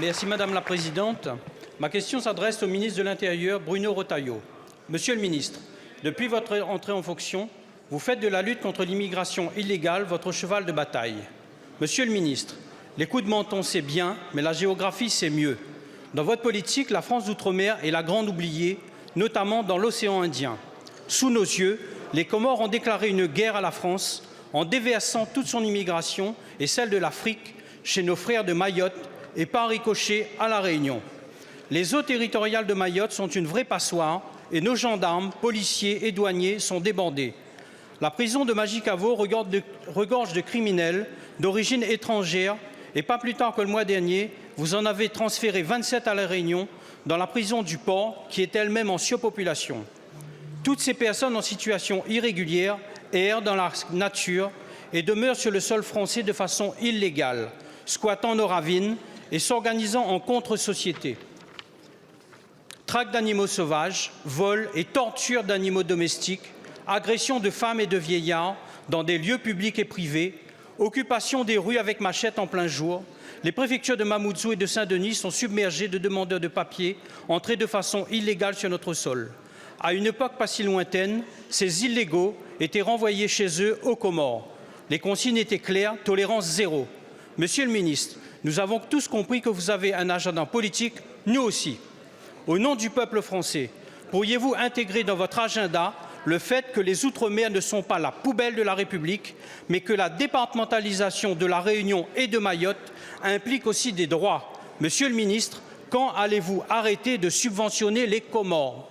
Merci Madame la Présidente. Ma question s'adresse au ministre de l'Intérieur, Bruno Retailleau. Monsieur le ministre, depuis votre entrée en fonction, vous faites de la lutte contre l'immigration illégale votre cheval de bataille. Monsieur le ministre, les coups de menton c'est bien, mais la géographie c'est mieux. Dans votre politique, la France d'outre-mer est la grande oubliée, notamment dans l'océan Indien. Sous nos yeux, les Comores ont déclaré une guerre à la France en déversant toute son immigration et celle de l'Afrique chez nos frères de Mayotte et par ricochet à La Réunion. Les eaux territoriales de Mayotte sont une vraie passoire et nos gendarmes, policiers et douaniers sont débordés. La prison de Majicavo regorge de criminels d'origine étrangère et pas plus tard que le mois dernier, vous en avez transféré 27 à La Réunion dans la prison du Port qui est elle-même en surpopulation. Toutes ces personnes en situation irrégulière errent dans la nature et demeurent sur le sol français de façon illégale, squattant nos ravines et s'organisant en contre-société. Traque d'animaux sauvages, vol et torture d'animaux domestiques, agression de femmes et de vieillards dans des lieux publics et privés, occupation des rues avec machette en plein jour, les préfectures de Mamoudzou et de Saint-Denis sont submergées de demandeurs de papier entrés de façon illégale sur notre sol. À une époque pas si lointaine, ces illégaux étaient renvoyés chez eux aux Comores. Les consignes étaient claires, tolérance zéro. Monsieur le ministre, nous avons tous compris que vous avez un agenda politique, nous aussi. Au nom du peuple français, pourriez-vous intégrer dans votre agenda le fait que les Outre-mer ne sont pas la poubelle de la République, mais que la départementalisation de la Réunion et de Mayotte implique aussi des droits? Monsieur le ministre, quand allez-vous arrêter de subventionner les Comores?